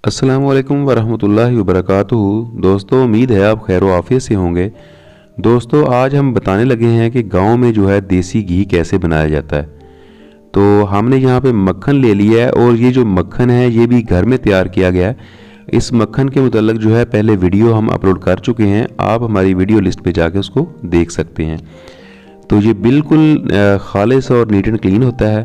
अस्सलामुअलैकुम वरहमतुल्लाहि वबरकातुहू। दोस्तों, उम्मीद है आप खैर आफियत से होंगे। दोस्तों, आज हम बताने लगे हैं कि गांव में जो है देसी घी कैसे बनाया जाता है। तो हमने यहाँ पे मक्खन ले लिया है और ये जो मक्खन है ये भी घर में तैयार किया गया है। इस मक्खन के मुतल्लिक जो है पहले वीडियो हम अपलोड कर चुके हैं, आप हमारी वीडियो लिस्ट पे जाके उसको देख सकते हैं। तो ये बिल्कुल खालिस और नीट एंड क्लीन होता है।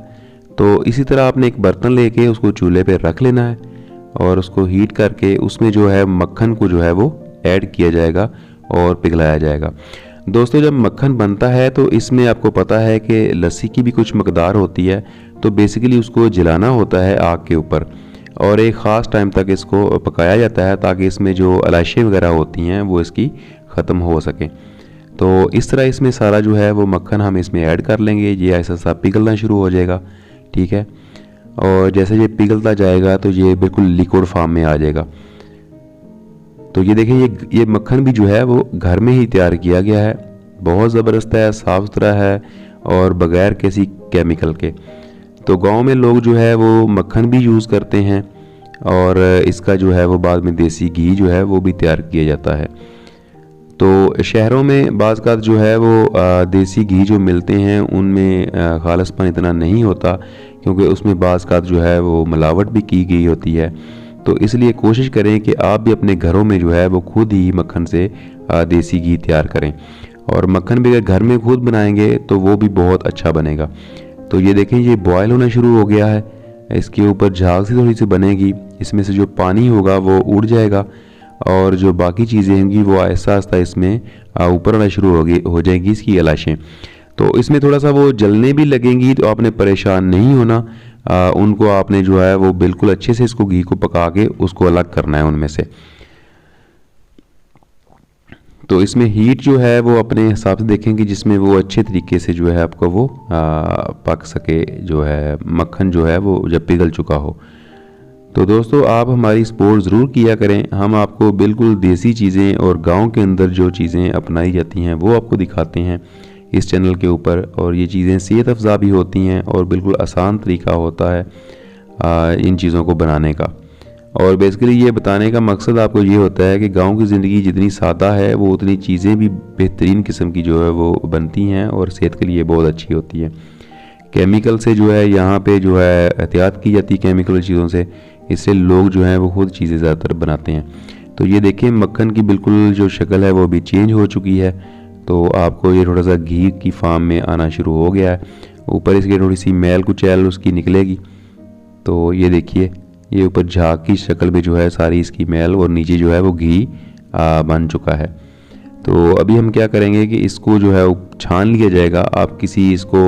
तो इसी तरह आपने एक बर्तन लेके उसको चूल्हे पे रख लेना है और उसको हीट करके उसमें जो है मक्खन को जो है वो ऐड किया जाएगा और पिघलाया जाएगा। दोस्तों, जब मक्खन बनता है तो इसमें आपको पता है कि लस्सी की भी कुछ मकदार होती है। तो बेसिकली उसको जलाना होता है आग के ऊपर और एक ख़ास टाइम तक इसको पकाया जाता है ताकि इसमें जो इलायची वगैरह होती हैं वो इसकी ख़त्म हो सके। तो इस तरह इसमें सारा जो है वो मक्खन हम इसमें ऐड कर लेंगे। ये ऐसा सा पिघलना शुरू हो जाएगा, ठीक है। और जैसे ये पिघलता जाएगा तो ये बिल्कुल लिक्विड फॉर्म में आ जाएगा। तो ये देखें, ये मक्खन भी जो है वो घर में ही तैयार किया गया है। बहुत ज़बरदस्त है, साफ़ सुथरा है और बग़ैर किसी केमिकल के। तो गांव में लोग जो है वो मक्खन भी यूज़ करते हैं और इसका जो है वो बाद में देसी घी जो है वो भी तैयार किया जाता है। तो शहरों में बाज़ का जो है वो देसी घी जो मिलते हैं उनमें खालिसपन इतना नहीं होता, क्योंकि उसमें बाज़ का जो है वो मिलावट भी की गई होती है। तो इसलिए कोशिश करें कि आप भी अपने घरों में जो है वो खुद ही मक्खन से देसी घी तैयार करें। और मक्खन भी अगर घर में खुद बनाएंगे तो वो भी बहुत अच्छा बनेगा। तो ये देखें, ये बॉयल होना शुरू हो गया है। इसके ऊपर झाग सी थोड़ी सी बनेगी, इसमें से जो पानी होगा वो उड़ जाएगा और जो बाकी चीज़ें होंगी वो आहिस्ता आहिस्ता इसमें ऊपर आना शुरू हो जाएंगी इसकी इलायचें। तो इसमें थोड़ा सा वो जलने भी लगेंगी, तो आपने परेशान नहीं होना। उनको आपने जो है वो बिल्कुल अच्छे से इसको घी को पका के उसको अलग करना है उनमें से। तो इसमें हीट जो है वो अपने हिसाब से देखेंगे जिसमें वो अच्छे तरीके से जो है आपको वो पक सके, जो है मक्खन जो है वो जब पिघल चुका हो। तो दोस्तों, आप हमारी सपोर्ट ज़रूर किया करें। हम आपको बिल्कुल देसी चीज़ें और गांव के अंदर जो चीज़ें अपनाई जाती हैं वो आपको दिखाते हैं इस चैनल के ऊपर। और ये चीज़ें सेहत अफ़ज़ा भी होती हैं और बिल्कुल आसान तरीका होता है इन चीज़ों को बनाने का। और बेसिकली ये बताने का मकसद आपको ये होता है कि गांव की ज़िंदगी जितनी सादा है वो उतनी चीज़ें भी बेहतरीन किस्म की जो है वो बनती हैं और सेहत के लिए बहुत अच्छी होती है। केमिकल से जो है यहाँ पे जो है एहतियात की जाती है केमिकल चीज़ों से, इससे लोग जो हैं वो खुद चीज़ें ज़्यादातर बनाते हैं। तो ये देखिए, मक्खन की बिल्कुल जो शक्ल है वो भी चेंज हो चुकी है। तो आपको ये थोड़ा सा घी की फार्म में आना शुरू हो गया है। ऊपर इसकी थोड़ी सी मैल कुचैल उसकी निकलेगी। तो ये देखिए, ये ऊपर झाग की शक्ल में जो है सारी इसकी मैल और नीचे जो है वो घी बन चुका है। तो अभी हम क्या करेंगे कि इसको जो है छान लिया जाएगा। आप किसी इसको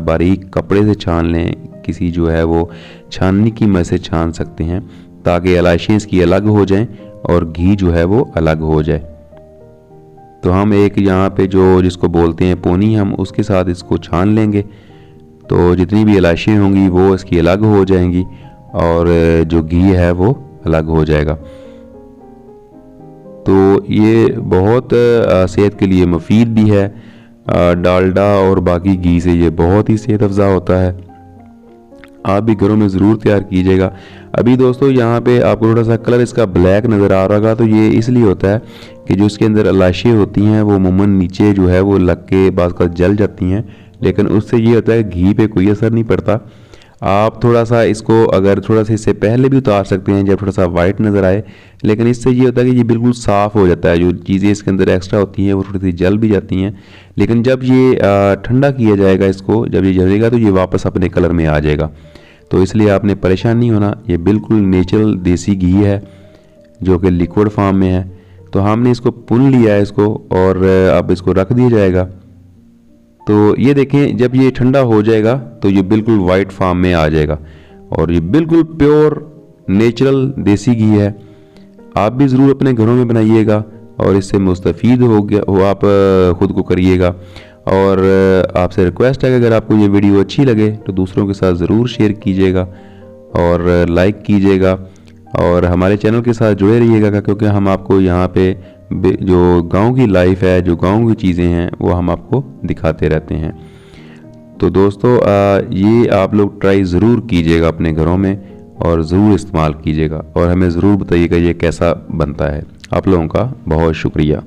बारीक कपड़े से छान लें, किसी जो है वो छाननी की मदद से छान सकते हैं ताकि इलायचियाँ इसकी अलग हो जाएं और घी जो है वो अलग हो जाए। तो हम एक यहाँ पे जो जिसको बोलते हैं पोनी, हम उसके साथ इसको छान लेंगे। तो जितनी भी इलायचियाँ होंगी वो इसकी अलग हो जाएंगी और जो घी है वो अलग हो जाएगा। तो ये बहुत सेहत के लिए मुफीद भी है। डालडा और बाकी घी से ये बहुत ही सेहत अफ़ज़ा होता है। आप भी घरों में ज़रूर तैयार कीजिएगा। अभी दोस्तों, यहाँ पे आपको थोड़ा सा कलर इसका ब्लैक नज़र आ रहा होगा, तो ये इसलिए होता है कि जो इसके अंदर इलायची होती हैं वो अमूमन नीचे जो है वो लग के बाज़ का जल जाती हैं, लेकिन उससे ये होता है घी पे कोई असर नहीं पड़ता। आप थोड़ा सा इसको अगर थोड़ा सा इससे पहले भी उतार सकते हैं जब थोड़ा सा वाइट नज़र आए, लेकिन इससे ये होता है कि ये बिल्कुल साफ़ हो जाता है। जो चीज़ें इसके अंदर एक्स्ट्रा होती हैं वो थोड़ी सी जल भी जाती हैं, लेकिन जब ये ठंडा किया जाएगा इसको, जब ये जलेगा तो ये वापस अपने कलर में आ जाएगा। तो इसलिए आपने परेशान नहीं होना। ये बिल्कुल नेचुरल देसी घी है जो कि लिक्विड फॉर्म में है। तो हमने इसको पुन लिया है इसको और अब इसको रख दिया जाएगा। तो ये देखें, जब ये ठंडा हो जाएगा तो ये बिल्कुल वाइट फॉर्म में आ जाएगा और ये बिल्कुल प्योर नेचुरल देसी घी है। आप भी ज़रूर अपने घरों में बनाइएगा और इससे मुस्तफ़ीद हो आप ख़ुद को करिएगा। और आपसे रिक्वेस्ट है कि अगर आपको ये वीडियो अच्छी लगे तो दूसरों के साथ ज़रूर शेयर कीजिएगा और लाइक कीजिएगा और हमारे चैनल के साथ जुड़े रहिएगा, क्योंकि हम आपको यहाँ पे जो गांव की लाइफ है, जो गांव की चीज़ें हैं वो हम आपको दिखाते रहते हैं। तो दोस्तों, ये आप लोग ट्राई ज़रूर कीजिएगा अपने घरों में और ज़रूर इस्तेमाल कीजिएगा और हमें ज़रूर बताइएगा ये कैसा बनता है। आप लोगों का बहुत शुक्रिया।